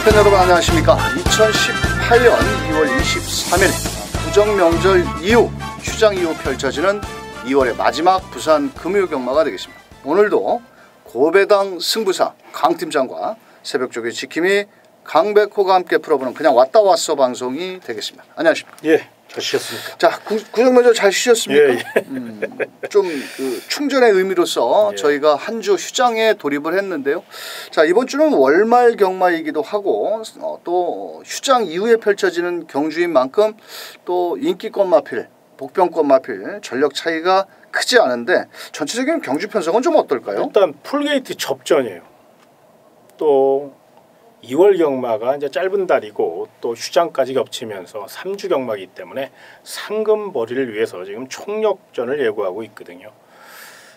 팬 여러분 안녕하십니까. 2018년 2월 23일 구정명절 이후 휴장 이후 펼쳐지는 2월의 마지막 부산 금요경마가 되겠습니다. 오늘도 고배당 승부사 강팀장과 새벽조개 지킴이 강백호가 함께 풀어보는 그냥 왔다 왔어 방송이 되겠습니다. 안녕하십니까. 예, 잘 쉬셨습니까? 자, 구정명절 잘 쉬셨습니까? 예, 좀 충전의 의미로서 예. 저희가 한 주 휴장에 돌입을 했는데요. 자, 이번 주는 월말 경마이기도 하고 또 휴장 이후에 펼쳐지는 경주인 만큼 또 인기권 마필, 복병권 마필 전력 차이가 크지 않은데 전체적인 경주 편성은 좀 어떨까요? 일단 풀게이트 접전이에요. 또 2월 경마가 이제 짧은 달이고 또 휴장까지 겹치면서 3주 경마이기 때문에 상금벌이를 위해서 지금 총력전을 예고하고 있거든요.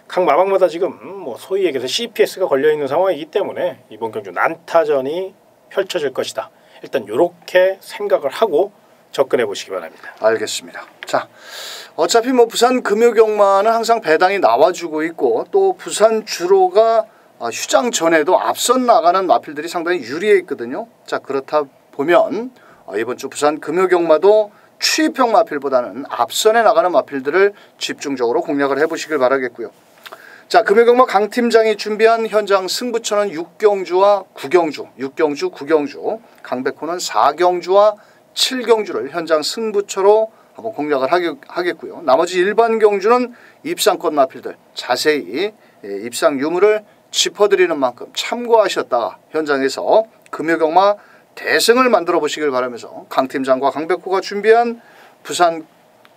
각 마방마다 지금 뭐 소위 얘기해서 CPS가 걸려 있는 상황이기 때문에 이번 경주 난타전이 펼쳐질 것이다. 일단 이렇게 생각을 하고 접근해 보시기 바랍니다. 알겠습니다. 자, 어차피 뭐 부산 금요경마는 항상 배당이 나와주고 있고 또 부산 주로가 휴장 전에도 앞선 나가는 마필들이 상당히 유리해 있거든요. 자, 그렇다 보면 이번 주 부산 금요경마도 추입형 마필보다는 앞선에 나가는 마필들을 집중적으로 공략을 해보시길 바라겠고요. 자, 금요경마 강 팀장이 준비한 현장 승부처는 6경주와 9경주, 6경주, 9경주, 강백호는 4경주와 7경주를 현장 승부처로 한번 공략을 하겠고요. 나머지 일반 경주는 입상권 마필들 자세히 입상 유무를 짚어드리는 만큼 참고하셨다가 현장에서 금요경마 대승을 만들어 보시길 바라면서 강 팀장과 강백호가 준비한 부산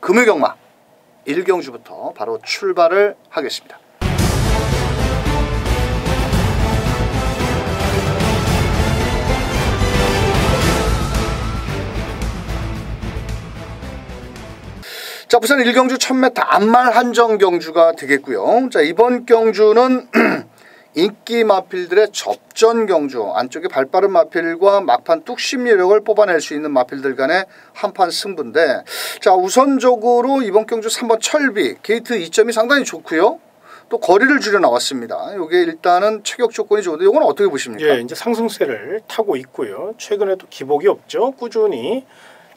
금요경마 1경주부터 바로 출발을 하겠습니다. 자, 부산 1경주 1000m 암말 한정 경주가 되겠고요. 자, 이번 경주는 인기 마필들의 접전 경주, 안쪽에 발빠른 마필과 막판 뚝심여력을 뽑아낼 수 있는 마필들 간의 한판 승부인데, 자, 우선적으로 이번 경주 3번 철비 게이트 2점이 상당히 좋고요. 또 거리를 줄여 나왔습니다. 이게 일단은 체격 조건이 좋은데 이건 어떻게 보십니까? 예, 이제 상승세를 타고 있고요. 최근에도 기복이 없죠. 꾸준히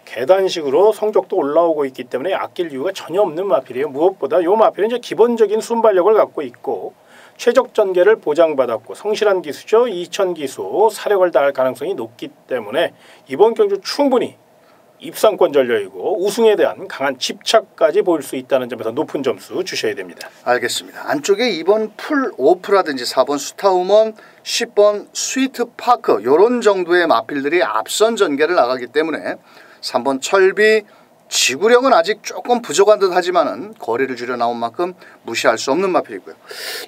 계단식으로 성적도 올라오고 있기 때문에 아낄 이유가 전혀 없는 마필이에요. 무엇보다 이 마필은 이제 기본적인 순발력을 갖고 있고 최적 전개를 보장받았고 성실한 기수죠. 2000 기수 사력을 다할 가능성이 높기 때문에 이번 경주 충분히 입상권 전력이고 우승에 대한 강한 집착까지 보일 수 있다는 점에서 높은 점수 주셔야 됩니다. 알겠습니다. 안쪽에 2번 풀 오프라든지 4번 스타우먼, 10번 스위트파크 이런 정도의 마필들이 앞선 전개를 나가기 때문에 3번 철비 지구력은 아직 조금 부족한 듯 하지만은 거리를 줄여 나온 만큼 무시할 수 없는 마필이고요.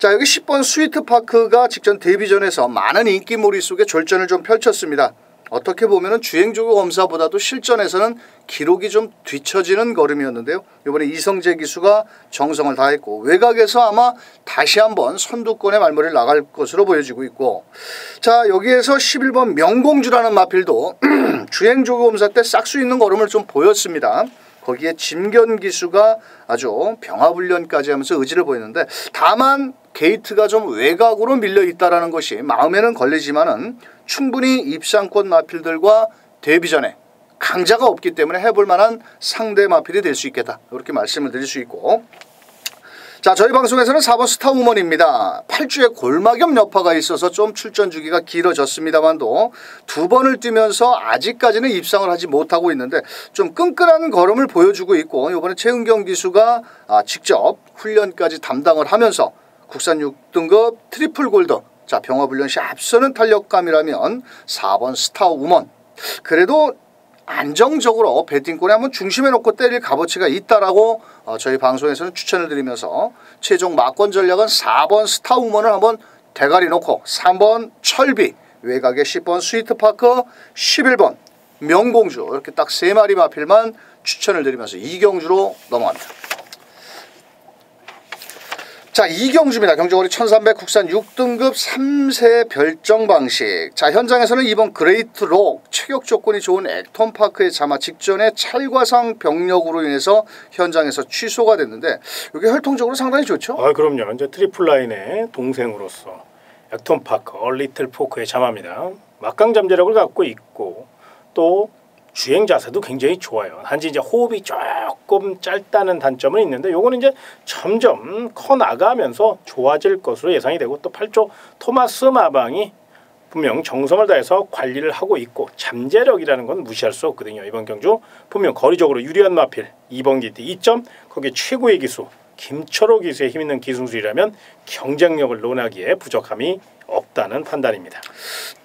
자, 여기 10번 스위트파크가 직전 데뷔전에서 많은 인기몰이 속에 졸전을 좀 펼쳤습니다. 어떻게 보면은 주행조교 검사보다도 실전에서는 기록이 좀 뒤처지는 걸음이었는데요. 이번에 이성재 기수가 정성을 다했고 외곽에서 아마 다시 한번 선두권의 말머리를 나갈 것으로 보여지고 있고, 자, 여기에서 11번 명공주라는 마필도 주행조교 검사 때 싹수 있는 걸음을 좀 보였습니다. 거기에 진견 기수가 아주 병합훈련까지 하면서 의지를 보였는데 다만 게이트가 좀 외곽으로 밀려 있다라는 것이 마음에는 걸리지만은 충분히 입상권 마필들과 데뷔전에 강자가 없기 때문에 해볼 만한 상대 마필이 될 수 있겠다, 이렇게 말씀을 드릴 수 있고, 자, 저희 방송에서는 4번 스타우먼입니다. 8주에 골마겸 여파가 있어서 좀 출전 주기가 길어졌습니다만도 두 번을 뛰면서 아직까지는 입상을 하지 못하고 있는데 좀 끈끈한 걸음을 보여주고 있고, 이번에 최은경 기수가 직접 훈련까지 담당을 하면서 국산 6등급 트리플 골드, 자, 병합훈련 시 앞서는 탄력감이라면 4번 스타우먼, 그래도 안정적으로 배팅권에 한번 중심에 놓고 때릴 값어치가 있다라고 저희 방송에서는 추천을 드리면서 최종 막권 전략은 4번 스타우먼을 한번 대가리 놓고 3번 철비, 외곽에 10번 스위트파크, 11번 명공주, 이렇게 딱 3마리 마필만 추천을 드리면서 2경주로 넘어갑니다. 자, 2경주입니다. 경주거리 1300 국산 6등급 3세 별정 방식. 자, 현장에서는 이번 그레이트록 체격 조건이 좋은 액톤파크의 자마 직전에 찰과상 병력으로 인해서 현장에서 취소가 됐는데 이게 혈통적으로 상당히 좋죠? 그럼요. 이제 트리플 라인의 동생으로서 액톤파크, 얼리틀 포크의 자마입니다. 막강 잠재력을 갖고 있고 또 주행 자세도 굉장히 좋아요. 단지 이제 호흡이 조금 짧다는 단점은 있는데 요거는 이제 점점 커 나가면서 좋아질 것으로 예상이 되고 또 8조 토마스 마방이 분명 정성을 다해서 관리를 하고 있고 잠재력이라는 건 무시할 수 없거든요. 이번 경주 분명 거리적으로 유리한 마필 2번 기대 2점 거기에 최고의 기수 김철호 기수의 힘있는 기승술이라면 경쟁력을 논하기에 부족함이 없다는 판단입니다.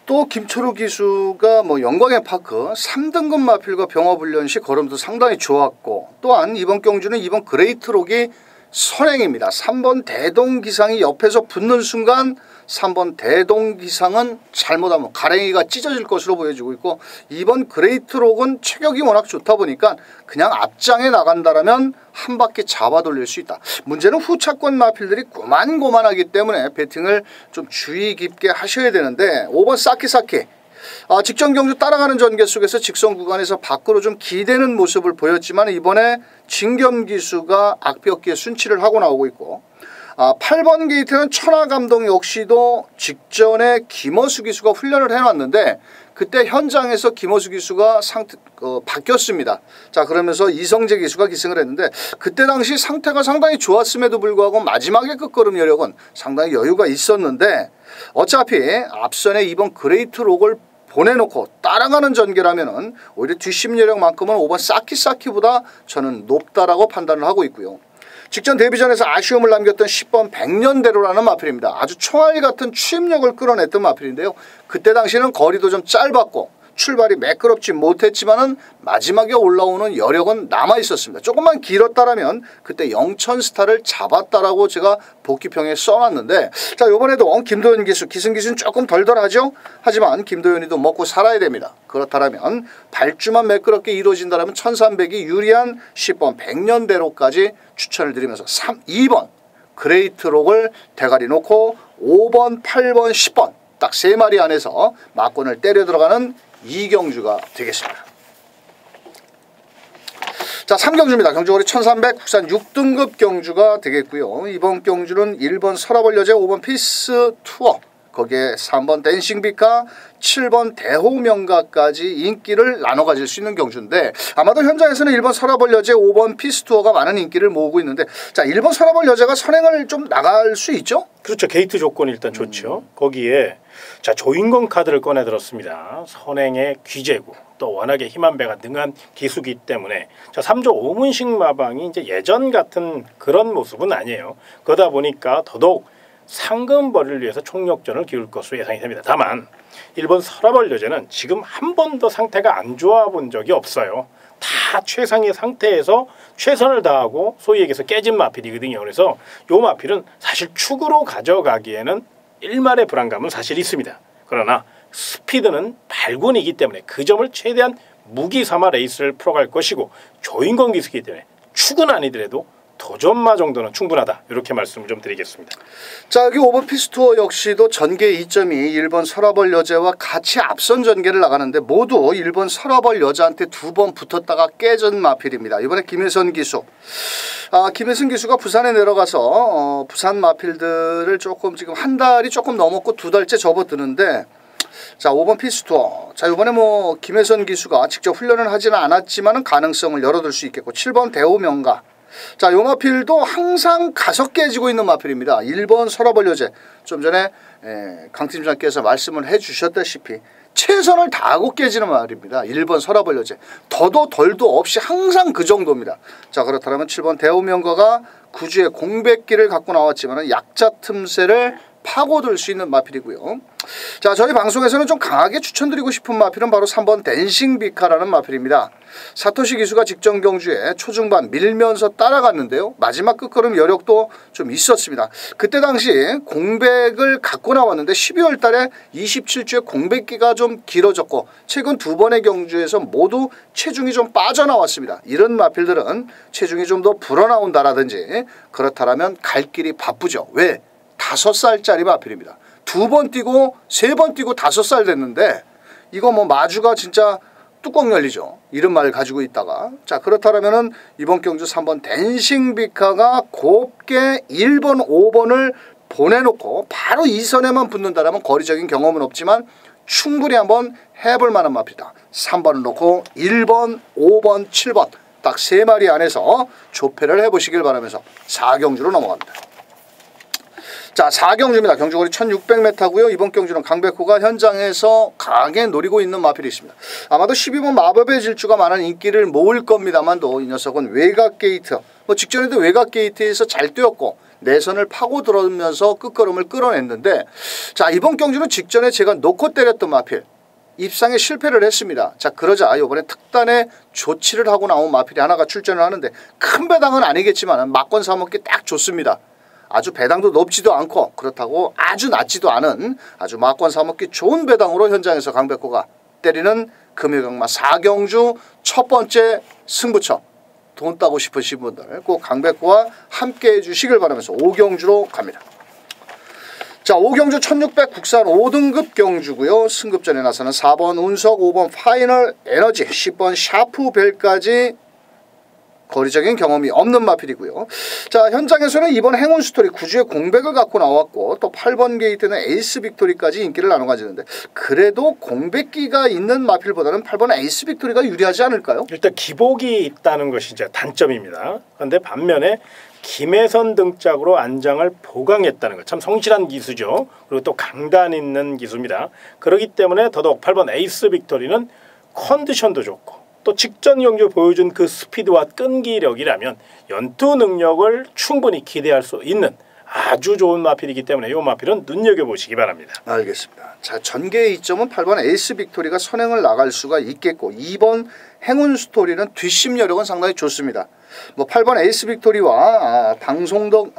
또 김철호 기수가 뭐 영광의 파크 3등급 마필과 병합훈련 시 걸음도 상당히 좋았고 또한 이번 경주는 이번 그레이트록이 선행입니다. 3번 대동기상이 옆에서 붙는 순간 3번 대동기상은 잘못하면 가랭이가 찢어질 것으로 보여지고 있고 이번 그레이트록은 체격이 워낙 좋다 보니까 그냥 앞장에 나간다라면 한 바퀴 잡아 돌릴 수 있다. 문제는 후차권 마필들이 고만고만하기 때문에 배팅을 좀 주의 깊게 하셔야 되는데 5번 사키사키 직전 경주 따라가는 전개 속에서 직선 구간에서 밖으로 좀 기대는 모습을 보였지만 이번에 진겸 기수가 악벽기에 순치를 하고 나오고 있고 8번 게이트는 천하 감독 역시도 직전에 김어수 기수가 훈련을 해놨는데 그때 현장에서 김어수 기수가 바뀌었습니다. 자 그러면서 이성재 기수가 기승을 했는데 그때 당시 상태가 상당히 좋았음에도 불구하고 마지막에 끝걸음 여력은 상당히 여유가 있었는데 어차피 앞선에 이번 그레이트록을 보내놓고 따라가는 전개라면은 오히려 뒷심 여력만큼은 5번 사키사키보다 저는 높다라고 판단을 하고 있고요. 직전 데뷔전에서 아쉬움을 남겼던 10번 백년대로라는 마필입니다. 아주 총알 같은 추임력을 끌어냈던 마필인데요. 그때 당시에는 거리도 좀 짧았고 출발이 매끄럽지 못했지만은 마지막에 올라오는 여력은 남아 있었습니다. 조금만 길었다라면 그때 영천스타를 잡았다라고 제가 복귀평에 써놨는데 자 이번에도 김도현 기수 기승기수는 조금 덜덜하죠. 하지만 김도현이도 먹고 살아야 됩니다. 그렇다면 발주만 매끄럽게 이루어진다면 1300이 유리한 10번 백년대로까지 추천을 드리면서 2번 그레이트록을 대가리 놓고 5번 8번 10번 딱 3마리 안에서 막권을 때려 들어가는 이경주가 되겠습니다. 자 3경주입니다. 경주거리 1300 국산 6등급 경주가 되겠고요. 이번 경주는 1번 설화벌 여제 5번 피스 투어 거기에 3번 댄싱비카 7번 대호명가까지 인기를 나눠 가질 수 있는 경주인데 아마도 현장에서는 1번 설화벌 여제 5번 피스투어가 많은 인기를 모으고 있는데 자 1번 설화벌 여제가 선행을 좀 나갈 수 있죠? 그렇죠. 게이트 조건이 일단 좋죠. 거기에 자 조인건 카드를 꺼내 들었습니다. 선행의 귀재고 또 워낙에 힘한 배가 능한 기수기 때문에 자 3조 오문식 마방이 이제 예전 같은 그런 모습은 아니에요. 그러다 보니까 더더욱 상금벌이를 위해서 총력전을 기울 것으로 예상이 됩니다. 다만 1번 설화벌 여제는 지금 한 번도 상태가 안 좋아 본 적이 없어요. 다 최상의 상태에서 최선을 다하고 소위 얘기해서 깨진 마필이거든요. 그래서 요 마필은 사실 축으로 가져가기에는 일말의 불안감은 사실 있습니다. 그러나 스피드는 발군이기 때문에 그 점을 최대한 무기 삼아 레이스를 풀어갈 것이고 조인건 기수이기 때문에 축은 아니더라도 도전마 정도는 충분하다. 이렇게 말씀을 좀 드리겠습니다. 자 여기 5번 피스투어 역시도 전개 2점이 1번 설화벌 여제와 같이 앞선 전개를 나가는데 모두 1번 설화벌 여자한테 2번 붙었다가 깨진 마필입니다. 이번에 김혜선 기수. 김혜선 기수가 부산에 내려가서 부산 마필들을 조금 지금 한 달이 조금 넘었고 2달째 접어드는데 자 5번 피스투어 자 이번에 뭐 김혜선 기수가 직접 훈련을 하지는 않았지만 가능성을 열어둘 수 있겠고 7번 대호명가 자, 요 마필도 항상 가서 깨지고 있는 마필입니다. 1번 설화벌 여제 좀 전에 강 팀장께서 말씀을 해주셨다시피 최선을 다하고 깨지는 말입니다. 1번 설화벌 여제 더도 덜도 없이 항상 그 정도입니다. 자 그렇다면 7번 대호명가가 구주의 공백기를 갖고 나왔지만 약자 틈새를 파고들 수 있는 마필이고요. 자 저희 방송에서는 좀 강하게 추천드리고 싶은 마필은 바로 3번 댄싱비카라는 마필입니다. 사토시 기수가 직전 경주에 초중반 밀면서 따라갔는데요. 마지막 끝걸음 여력도 좀 있었습니다. 그때 당시 공백을 갖고 나왔는데 12월 달에 27주에 공백기가 좀 길어졌고 최근 2번의 경주에서 모두 체중이 좀 빠져나왔습니다. 이런 마필들은 체중이 좀 더 불어나온다라든지 그렇다면 갈 길이 바쁘죠. 왜? 5살짜리 마필입니다. 2번 뛰고 3번 뛰고 5살 됐는데 이거 뭐 마주가 진짜 뚜껑 열리죠. 이런 말을 가지고 있다가 자 그렇다면은 이번 경주 3번 댄싱비카가 곱게 1번 5번을 보내놓고 바로 2선에만 붙는다라면 거리적인 경험은 없지만 충분히 한번 해볼 만한 마필이다. 3번을 놓고 1번, 5번, 7번 딱 3마리 안에서 조패를 해보시길 바라면서 4경주로 넘어갑니다. 자, 4경주입니다. 경주거리 1600m고요. 이번 경주는 강백호가 현장에서 강하게 노리고 있는 마필이 있습니다. 아마도 12번 마법의 질주가 많은 인기를 모을 겁니다만도 이 녀석은 외곽 게이트, 직전에도 외곽 게이트에서 잘 뛰었고 내선을 파고 들어오면서 끝걸음을 끌어냈는데, 자, 이번 경주는 직전에 제가 놓고 때렸던 마필 입상에 실패를 했습니다. 자, 그러자 이번에 특단의 조치를 하고 나온 마필이 하나가 출전을 하는데, 큰 배당은 아니겠지만 막권 사먹기 딱 좋습니다. 아주 배당도 높지도 않고 그렇다고 아주 낮지도 않은 아주 막권 사먹기 좋은 배당으로 현장에서 강백호가 때리는 금요강마 4경주 첫 번째 승부처, 돈 따고 싶으신 분들 꼭 강백호와 함께 해주시길 바라면서 5경주로 갑니다. 자, 5경주 1600 국산 5등급 경주고요. 승급전에 나서는 4번 운석, 5번 파이널 에너지, 10번 샤프벨까지 거리적인 경험이 없는 마필이고요. 자, 현장에서는 이번 행운 스토리 9주의 공백을 갖고 나왔고, 또 8번 게이트는 에이스 빅토리까지 인기를 나눠 가지는데, 그래도 공백기가 있는 마필보다는 8번 에이스 빅토리가 유리하지 않을까요? 일단 기복이 있다는 것이 이제 단점입니다. 그런데 반면에 김혜선 등짝으로 안장을 보강했다는 것, 참 성실한 기수죠. 그리고 또 강단 있는 기수입니다. 그렇기 때문에 더더욱 8번 에이스 빅토리는 컨디션도 좋고 또 직전 경주 보여준 그 스피드와 끈기력이라면 연투 능력을 충분히 기대할 수 있는 아주 좋은 마필이기 때문에 이 마필은 눈여겨보시기 바랍니다. 알겠습니다. 자, 전개의 이점은 8번 에이스 빅토리가 선행을 나갈 수가 있겠고, 2번 행운 스토리는 뒷심 여력은 상당히 좋습니다. 8번 에이스 빅토리와 방송덕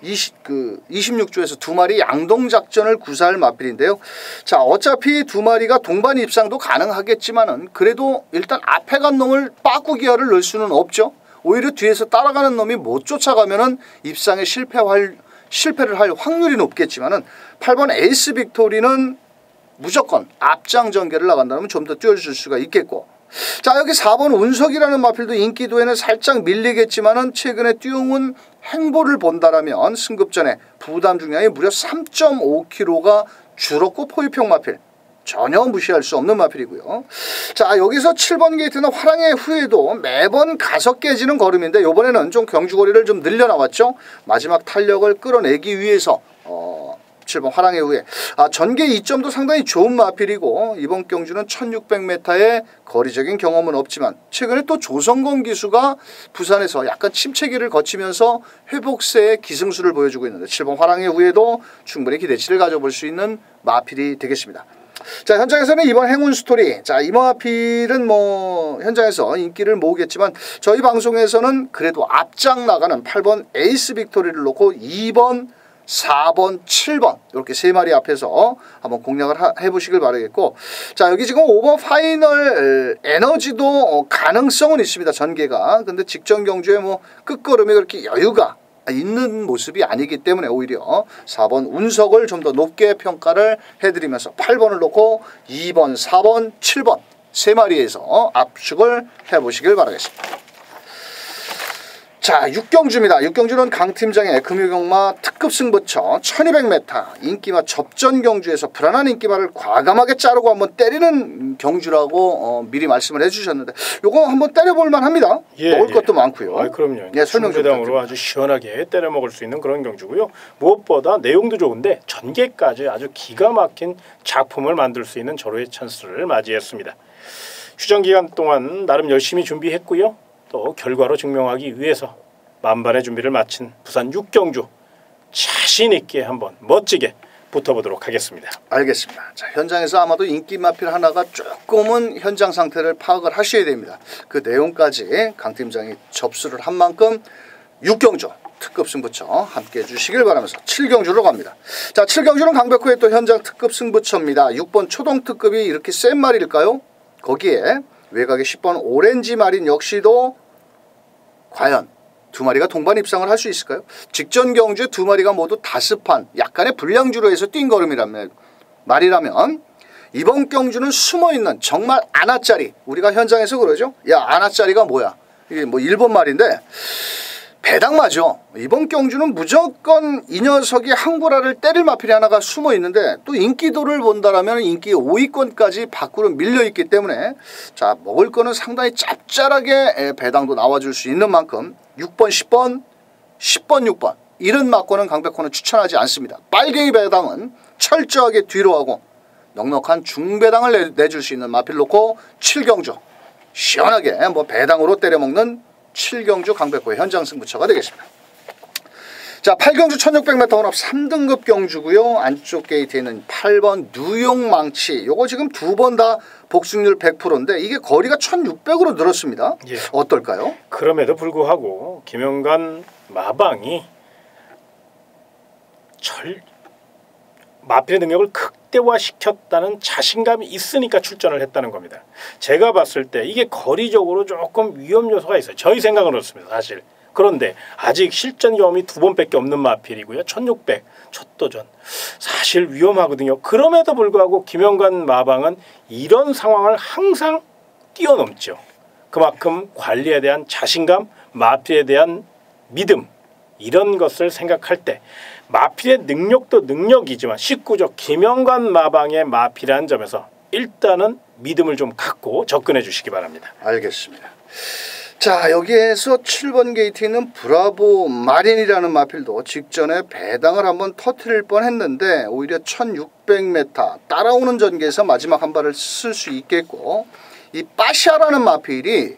26주에서 두 마리 양동 작전을 구사할 마필인데요. 자, 어차피 두 마리가 동반 입상도 가능하겠지만은 그래도 일단 앞에 간 놈을 빠꾸 기아를 넣을 수는 없죠. 오히려 뒤에서 따라가는 놈이 못 쫓아가면은 입상에 실패를 할 확률이 높겠지만은 8번 에이스 빅토리는 무조건 앞장 전개를 나간다면 좀 더 뛰어줄 수가 있겠고, 자, 여기 4번 운석이라는 마필도 인기도에는 살짝 밀리겠지만은 최근에 뛰어온 행보를 본다라면 승급전에 부담 중량이 무려 3.5kg가 줄었고 포위평 마필 전혀 무시할 수 없는 마필이고요. 자, 여기서 7번 게이트는 화랑의 후에도 매번 가서 깨지는 걸음인데 이번에는 좀 경주거리를 좀 늘려나왔죠. 마지막 탄력을 끌어내기 위해서 7번 화랑의 후에 전개 이점도 상당히 좋은 마필이고, 이번 경주는 1600m의 거리적인 경험은 없지만 최근에 또 조성건 기수가 부산에서 약간 침체기를 거치면서 회복세의 기승수를 보여주고 있는데 7번 화랑의 후에도 충분히 기대치를 가져볼 수 있는 마필이 되겠습니다. 자, 현장에서는 이번 행운 스토리, 자, 이 마필은 현장에서 인기를 모으겠지만 저희 방송에서는 그래도 앞장 나가는 8번 에이스 빅토리를 놓고 2번 4번, 7번 이렇게 세 마리 앞에서 한번 공략을 해보시길 바라겠고, 자, 여기 지금 5번 파이널 에너지도 가능성은 있습니다. 전개가. 근데 직전 경주에 끝걸음에 그렇게 여유가 있는 모습이 아니기 때문에 오히려 4번 운석을 좀 더 높게 평가를 해드리면서 8번을 놓고 2번, 4번, 7번 세 마리에서 압축을 해보시길 바라겠습니다. 자, 6경주입니다. 6경주는 강 팀장의 금요경마 특급 승부처 1200m 인기마 접전 경주에서 불안한 인기마를 과감하게 자르고 한번 때리는 경주라고 미리 말씀을 해주셨는데 요거 한번 때려볼만 합니다. 먹을 것도 많고요. 그럼요. 예, 설명 좀 부담으로 아주 시원하게 때려 먹을 수 있는 그런 경주고요. 무엇보다 내용도 좋은데 전개까지 아주 기가 막힌 작품을 만들 수 있는 절호의 찬스를 맞이했습니다. 휴전 기간 동안 나름 열심히 준비했고요. 또 결과로 증명하기 위해서 만반의 준비를 마친 부산 6경주 자신 있게 한번 멋지게 붙어보도록 하겠습니다. 알겠습니다. 자, 현장에서 아마도 인기 마필 하나가 조금은 현장 상태를 파악을 하셔야 됩니다. 그 내용까지 강 팀장이 접수를 한 만큼 6경주 특급 승부처 함께 해주시길 바라면서 7경주로 갑니다. 자, 7경주는 강백호의 또 현장 특급 승부처입니다. 6번 초동 특급이 이렇게 센 말일까요? 거기에 외곽의 10번 오렌지 마린 역시도 과연 두 마리가 동반 입상을 할 수 있을까요? 직전 경주에 두 마리가 모두 다습한 약간의 불량주로 해서 뛴 걸음이라면 말이라면 이번 경주는 숨어있는 정말 아나짜리, 우리가 현장에서 그러죠. 야, 아나짜리가 뭐야? 이게 1번 말인데 배당마죠. 이번 경주는 무조건 이 녀석이 항구라를 때릴 마필이 하나가 숨어 있는데 또 인기도를 본다라면 인기 5위권까지 밖으로 밀려 있기 때문에 자 먹을 거는 상당히 짭짤하게 배당도 나와줄 수 있는 만큼 6번, 10번, 10번, 6번 이런 막고는 강백호는 추천하지 않습니다. 빨갱이 배당은 철저하게 뒤로 하고 넉넉한 중배당을 내줄 수 있는 마필 놓고 7경주 시원하게 뭐 배당으로 때려먹는 7경주 강백호의 현장 승부처가 되겠습니다. 자 8경주 1600m 혼합 3등급 경주고요. 안쪽 게이트에 있는 8번 뉴욕 망치 요거 지금 두 번 다 복승률 100%인데 이게 거리가 1600으로 늘었습니다. 예. 어떨까요? 그럼에도 불구하고 김영관 마방이 마필의 능력을 극대화시켰다는 자신감이 있으니까 출전을 했다는 겁니다. 제가 봤을 때 이게 거리적으로 조금 위험 요소가 있어요. 저희 생각은 그렇습니다. 사실. 그런데 아직 실전 경험이 2번밖에 없는 마필이고요. 1600 첫 도전 사실 위험하거든요. 그럼에도 불구하고 김영관 마방은 이런 상황을 항상 뛰어넘죠. 그만큼 관리에 대한 자신감, 마필에 대한 믿음 이런 것을 생각할 때 마필의 능력도 능력이지만 19조 김영관 마방의 마필이라는 점에서 일단은 믿음을 좀 갖고 접근해 주시기 바랍니다. 알겠습니다. 자 여기에서 7번 게이트에 있는 브라보 마린이라는 마필도 직전에 배당을 한번 터트릴 뻔했는데 오히려 1600m 따라오는 전개에서 마지막 한 발을 쓸 수 있겠고 이 빠샤라는 마필이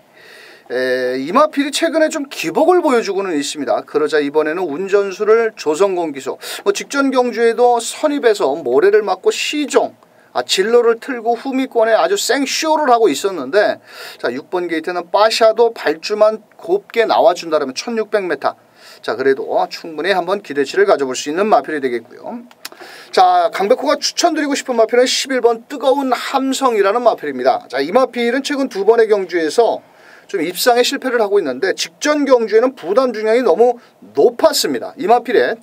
이 마필이 최근에 좀 기복을 보여주고는 있습니다. 그러자 이번에는 운전수를 조성공 기소 직전 경주에도 선입에서 모래를 맞고 시종 진로를 틀고 후미권에 아주 생쇼를 하고 있었는데 자 6번 게이트는 빠샤도 발주만 곱게 나와준다면 1600m 자 그래도 충분히 한번 기대치를 가져볼 수 있는 마필이 되겠고요. 자 강백호가 추천드리고 싶은 마필은 11번 뜨거운 함성이라는 마필입니다. 자 이 마필은 최근 두 번의 경주에서 좀 입상에 실패를 하고 있는데 직전 경주에는 부담 중량이 너무 높았습니다. 이 마필의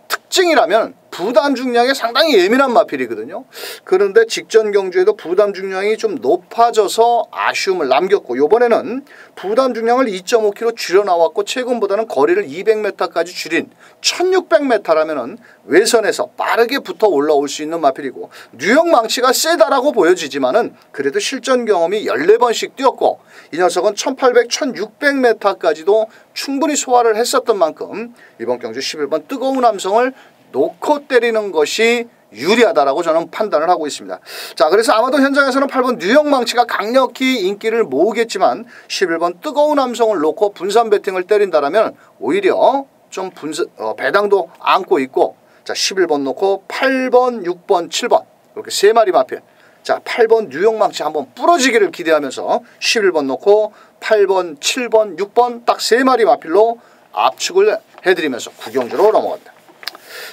특징이라면 부담 중량에 상당히 예민한 마필이거든요. 그런데 직전 경주에도 부담 중량이 좀 높아져서 아쉬움을 남겼고 이번에는 부담 중량을 2.5kg 줄여 나왔고 최근보다는 거리를 200m까지 줄인 1600m라면은 외선에서 빠르게 붙어 올라올 수 있는 마필이고 뉴욕 망치가 세다라고 보여지지만은 그래도 실전 경험이 14번씩 뛰었고 이 녀석은 1800, 1600m까지도 충분히 소화를 했었던 만큼 이번 경주 11번 뜨거운 함성을 놓고 때리는 것이 유리하다라고 저는 판단을 하고 있습니다. 자 그래서 아마도 현장에서는 8번 뉴욕 망치가 강력히 인기를 모으겠지만 11번 뜨거운 함성을 놓고 분산 배팅을 때린다라면 오히려 좀 배당도 안고 있고 자 11번 놓고 8번, 6번, 7번 이렇게 세 마리 마필 자 8번 뉴욕 망치 한번 부러지기를 기대하면서 11번 놓고 8번, 7번, 6번 딱 세 마리 마필로 압축을 해드리면서 구경주로 넘어갑니다.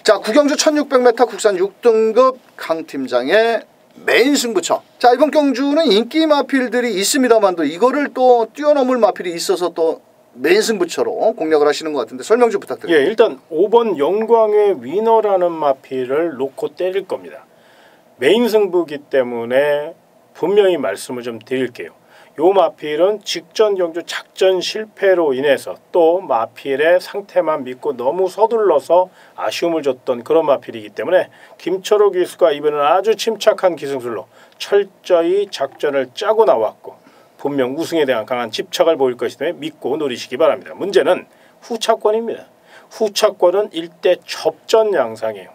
자 구경주 1600m 국산 6등급 강 팀장의 메인 승부처. 자 이번 경주는 인기 마필들이 있습니다만도 이거를 또 뛰어넘을 마필이 있어서 또 메인 승부처로 공략을 하시는 것 같은데 설명 좀 부탁드립니다. 예, 일단 5번 영광의 위너라는 마필을 놓고 때릴 겁니다. 메인 승부기 때문에 분명히 말씀을 좀 드릴게요. 요 마필은 직전 경주 작전 실패로 인해서 또 마필의 상태만 믿고 너무 서둘러서 아쉬움을 줬던 그런 마필이기 때문에 김철호 기수가 이번에는 아주 침착한 기승술로 철저히 작전을 짜고 나왔고 분명 우승에 대한 강한 집착을 보일 것이기 때문에 믿고 노리시기 바랍니다. 문제는 후차권입니다. 후차권은 일대 접전 양상이에요.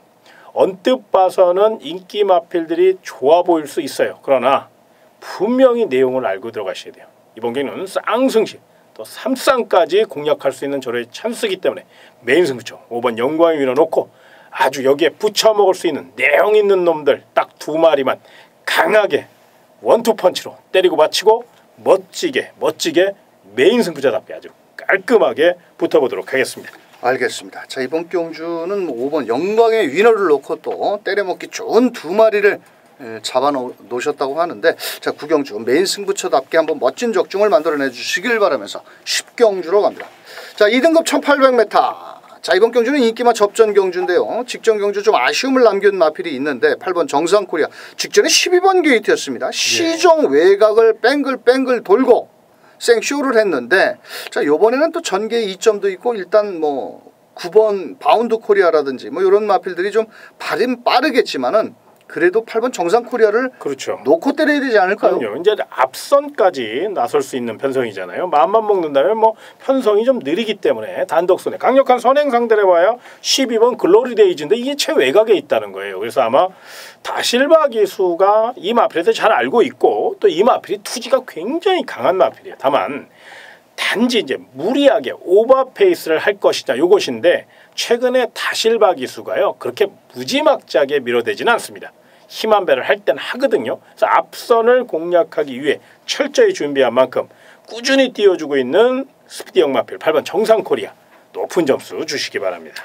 언뜻 봐서는 인기 마필들이 좋아 보일 수 있어요. 그러나 분명히 내용을 알고 들어가셔야 돼요. 이번 경기는 쌍승시 또 3쌍까지 공략할 수 있는 저의 찬스이기 때문에 메인 승부처 5번 영광의 위너 놓고 아주 여기에 붙여먹을 수 있는 내용 있는 놈들 딱 두 마리만 강하게 원투펀치로 때리고 맞히고 멋지게 메인 승부자답게 아주 깔끔하게 붙어보도록 하겠습니다. 알겠습니다. 자 이번 경주는 5번 영광의 위너를 놓고 또 때려먹기 좋은 두 마리를 잡아 놓으셨다고 하는데 자 구경주 메인 승부처답게 한번 멋진 적중을 만들어내 주시길 바라면서 10경주로 갑니다. 자 2등급 1800m 자 이번 경주는 인기마 접전 경주인데요. 직전 경주 좀 아쉬움을 남긴 마필이 있는데 8번 정상코리아 직전에 12번 게이트였습니다. 시종 외곽을 뺑글 돌고 생쇼를 했는데 자 요번에는 또 전개 2점도 있고 일단 뭐 9번 바운드 코리아라든지 뭐 이런 마필들이 좀 발은 빠르겠지만은 그래도 8번 정상 코리아를 그렇죠. 놓고 때려야 되지 않을까요? 그럼요. 이제 앞선까지 나설 수 있는 편성이잖아요. 마음만 먹는다면 뭐 편성이 좀 느리기 때문에 단독 선행 강력한 선행 상대를 봐야 12번 글로리 데이즈인데 이게 최외곽에 있다는 거예요. 그래서 아마 다실바 기수가 이 마필에 대해 잘 알고 있고 또 이 마필이 투지가 굉장히 강한 마필이에요. 다만 단지 이제 무리하게 오버페이스를 할 것이냐 요것인데 최근에 다실바 기수가요 그렇게 무지막지하게 밀어대지는 않습니다. 힘한 배를 할 때는 하거든요. 그래서 앞선을 공략하기 위해 철저히 준비한 만큼 꾸준히 띄워주고 있는 스피디형 마필 8번 정상코리아 높은 점수 주시기 바랍니다.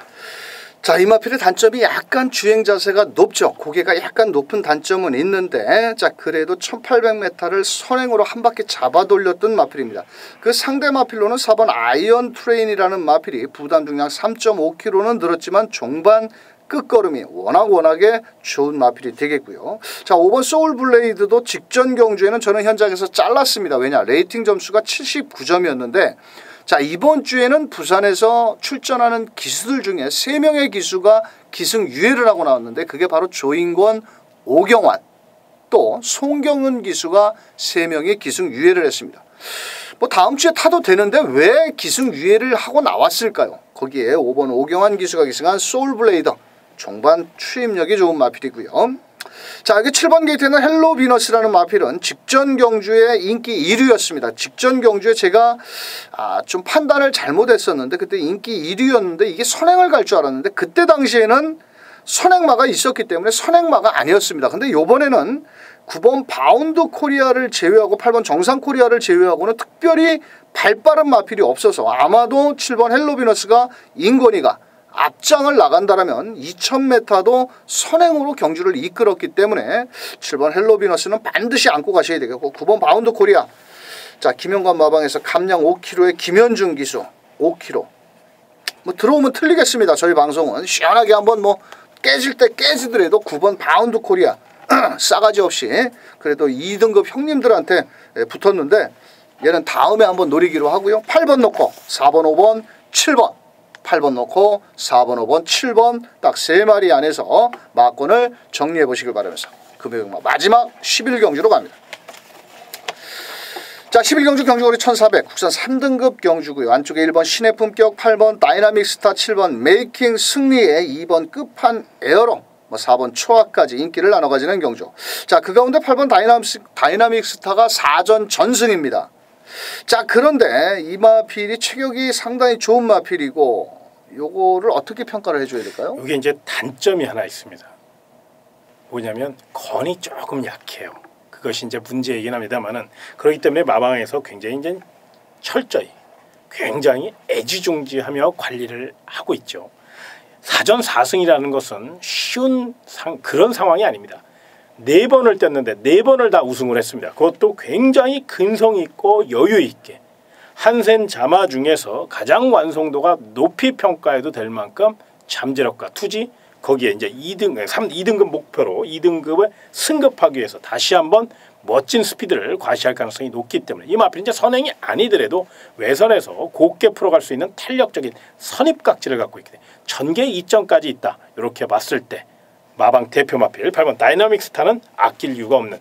자, 이 마필의 단점이 약간 주행 자세가 높죠. 고개가 약간 높은 단점은 있는데 자 그래도 1800m를 선행으로 한 바퀴 잡아 돌렸던 마필입니다. 그 상대 마필로는 4번 아이언 트레인이라는 마필이 부담 중량 3.5kg는 늘었지만 종반 끝걸음이 워낙에 좋은 마필이 되겠고요. 자 5번 소울 블레이드도 직전 경주에는 저는 현장에서 잘랐습니다. 왜냐 레이팅 점수가 79점이었는데 자 이번 주에는 부산에서 출전하는 기수들 중에 3명의 기수가 기승 유예를 하고 나왔는데 그게 바로 조인권, 오경환 또 송경은 기수가 3명의 기승 유예를 했습니다. 뭐 다음 주에 타도 되는데 왜 기승 유예를 하고 나왔을까요? 거기에 5번 오경환 기수가 기승한 소울블레이더 종반 추임력이 좋은 마필이고요. 자 여기 7번 게이트에는 헬로 비너스라는 마필은 직전 경주의 인기 1위였습니다. 직전 경주에 제가 좀 판단을 잘못했었는데 그때 인기 1위였는데 이게 선행을 갈 줄 알았는데 그때 당시에는 선행마가 있었기 때문에 선행마가 아니었습니다. 근데 요번에는 9번 바운드 코리아를 제외하고 8번 정상 코리아를 제외하고는 특별히 발빠른 마필이 없어서 아마도 7번 헬로 비너스가 인권이가 앞장을 나간다라면 2000m도 선행으로 경주를 이끌었기 때문에 7번 헬로비너스는 반드시 안고 가셔야 되겠고 9번 바운드 코리아 자 김영관 마방에서 감량 5kg의 김현중 기수 5kg 뭐 들어오면 틀리겠습니다. 저희 방송은 시원하게 한번 뭐 깨질 때 깨지더라도 9번 바운드 코리아 싸가지 없이 그래도 2등급 형님들한테 붙었는데 얘는 다음에 한번 노리기로 하고요. 8번 놓고 4번 5번 7번 8번 놓고 4번 5번 7번 딱 3마리 안에서 마권을 정리해 보시길 바라면서 금요일 마지막 11경주로 갑니다. 자 11경주 경주거리 1400 국산 3등급 경주고요. 안쪽에 1번 신의 품격 8번 다이나믹 스타 7번 메이킹 승리의 2번 끝판 에어롱 4번 초합까지 인기를 나눠 가지는 경주. 자 그 가운데 8번 다이나믹 스타가 4전 전승입니다. 자 그런데 이 마필이 체격이 상당히 좋은 마필이고 요거를 어떻게 평가를 해줘야 될까요? 이게 이제 단점이 하나 있습니다. 뭐냐면 건이 조금 약해요. 그것이 이제 문제이긴 합니다만은 그렇기 때문에 마방에서 굉장히 이제 철저히 굉장히 애지중지하며 관리를 하고 있죠. 4전 4승이라는 것은 쉬운 그런 상황이 아닙니다. 4번을 뗐는데 4번을 다 우승을 했습니다. 그것도 굉장히 근성 있고 여유 있게 한센 자마 중에서 가장 완성도가 높이 평가해도 될 만큼 잠재력과 투지 거기에 이제 2등급 목표로 2등급을 승급하기 위해서 다시 한번 멋진 스피드를 과시할 가능성이 높기 때문에 이 마필은 이제 선행이 아니더라도 외선에서 곱게 풀어갈 수 있는 탄력적인 선입각질을 갖고 있기 때문에 전개 2점까지 있다. 이렇게 봤을 때 마방 대표 마필 8번 다이나믹 스타는 아낄 이유가 없는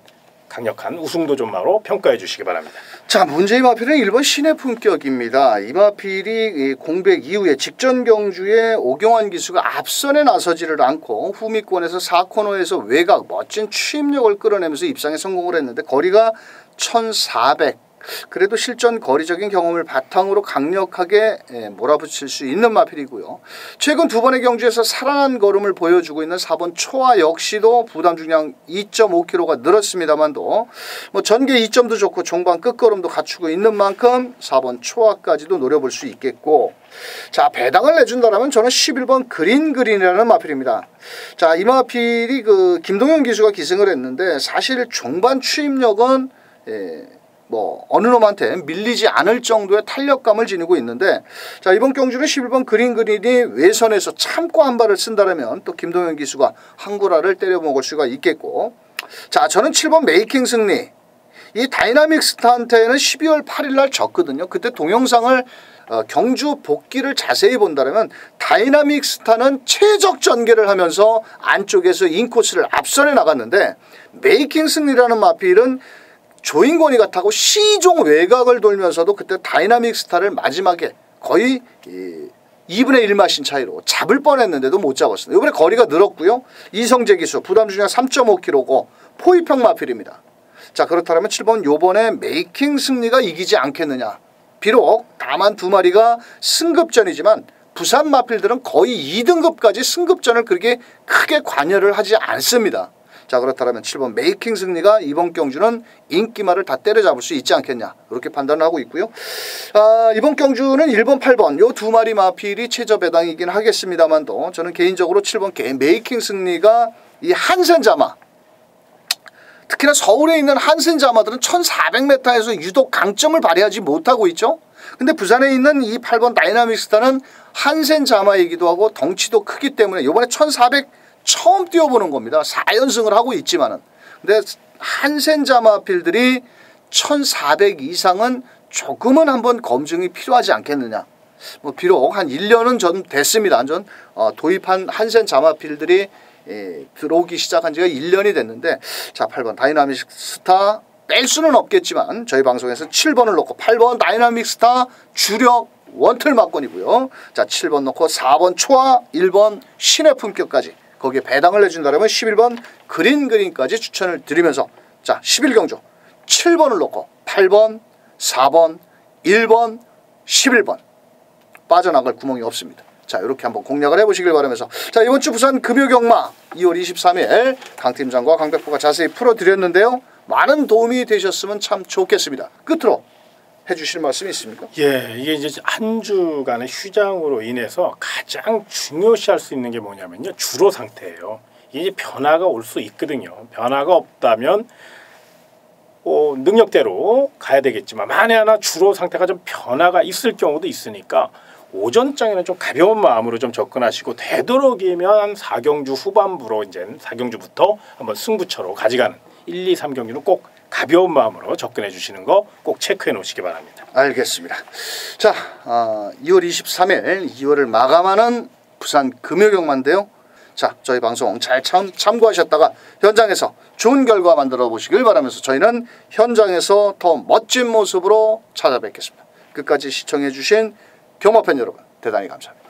강력한 우승도전마로 평가해 주시기 바랍니다. 자 문제의 마필은 1번 신의 품격입니다. 이 마필이 공백 이후에 직전 경주에 오경환 기수가 앞선에 나서지를 않고 후미권에서 4코너에서 외곽 멋진 추임력을 끌어내면서 입상에 성공을 했는데 거리가 1400 그래도 실전 거리적인 경험을 바탕으로 강력하게 몰아붙일 수 있는 마필이고요. 최근 2번의 경주에서 살아난 걸음을 보여주고 있는 4번 초아 역시도 부담 중량 2.5kg가 늘었습니다만도 뭐 전개 2점도 좋고 종반 끝걸음도 갖추고 있는 만큼 4번 초아까지도 노려볼 수 있겠고 자 배당을 내준다라면 저는 11번 그린이라는 마필입니다. 자 이 마필이 그 김동현 기수가 기승을 했는데 사실 종반 추임력은 뭐 어느 놈한테 밀리지 않을 정도의 탄력감을 지니고 있는데 자 이번 경주는 11번 그린이 외선에서 참고 한 발을 쓴다면 또 김동현 기수가 한구라를 때려먹을 수가 있겠고 자 저는 7번 메이킹 승리 이 다이나믹스타한테는 12월 8일 날 졌거든요. 그때 동영상을 경주 복귀를 자세히 본다면 다이나믹스타는 최적 전개를 하면서 안쪽에서 인코스를 앞선에 나갔는데 메이킹 승리라는 마필은 조인권이가 타고 C종 외곽을 돌면서도 그때 다이나믹스타를 마지막에 거의 2분의 1 마신 차이로 잡을 뻔했는데도 못 잡았습니다. 이번에 거리가 늘었고요. 이성재 기수 부담 중량 3.5kg고 포위평 마필입니다. 자, 그렇다면 7번 요번에 메이킹 승리가 이기지 않겠느냐. 비록 다만 두 마리가 승급전이지만 부산 마필들은 거의 2등급까지 승급전을 그렇게 크게 관여를 하지 않습니다. 자, 그렇다면 7번 메이킹 승리가 이번 경주는 인기말을 다 때려잡을 수 있지 않겠냐 이렇게 판단을 하고 있고요. 이번 경주는 1번 8번 요 두 마리 마필이 최저 배당이긴 하겠습니다만도 저는 개인적으로 7번 메이킹 승리가 이 한센자마 특히나 서울에 있는 한센자마들은 1400m에서 유독 강점을 발휘하지 못하고 있죠. 근데 부산에 있는 이 8번 다이나믹스타는 한센자마이기도 하고 덩치도 크기 때문에 이번에 1400 처음 뛰어보는 겁니다. 4연승을 하고 있지만은. 근데 한센자마 필들이 1400 이상은 조금은 한번 검증이 필요하지 않겠느냐. 뭐 비록 한 1년은 전 됐습니다. 전 도입한 한센자마 필들이 들어오기 시작한 지가 1년이 됐는데 자, 8번 다이나믹스타 뺄 수는 없겠지만 저희 방송에서 7번을 놓고 8번 다이나믹스타 주력 원틀 막권이고요. 자, 7번 놓고 4번 초아 1번 신의 품격까지 거기에 배당을 내준다면 11번 그린까지 추천을 드리면서 자 11경주 7번을 놓고 8번 4번 1번 11번 빠져나갈 구멍이 없습니다. 자, 이렇게 한번 공략을 해보시길 바라면서 자, 이번 주 부산 금요경마 2월 23일 강팀장과 강백호가 자세히 풀어드렸는데요. 많은 도움이 되셨으면 참 좋겠습니다. 끝으로 해주실 말씀이 있습니까? 예, 이게 이제 한 주간의 휴장으로 인해서 가장 중요시할 수 있는 게 뭐냐면요, 주로 상태예요. 이게 변화가 올 수 있거든요. 변화가 없다면 능력대로 가야 되겠지만 만에 하나 주로 상태가 좀 변화가 있을 경우도 있으니까 오전장에는 좀 가벼운 마음으로 좀 접근하시고 되도록이면 4경주 후반부로 이제 4경주부터 한번 승부처로 가져가는 1, 2, 3경주는 꼭 가벼운 마음으로 접근해 주시는 거 꼭 체크해 놓으시기 바랍니다. 알겠습니다. 자, 2월 23일 2월을 마감하는 부산 금요경마인데요. 자, 저희 방송 잘 참고하셨다가 현장에서 좋은 결과 만들어 보시길 바라면서 저희는 현장에서 더 멋진 모습으로 찾아뵙겠습니다. 끝까지 시청해 주신 경마팬 여러분 대단히 감사합니다.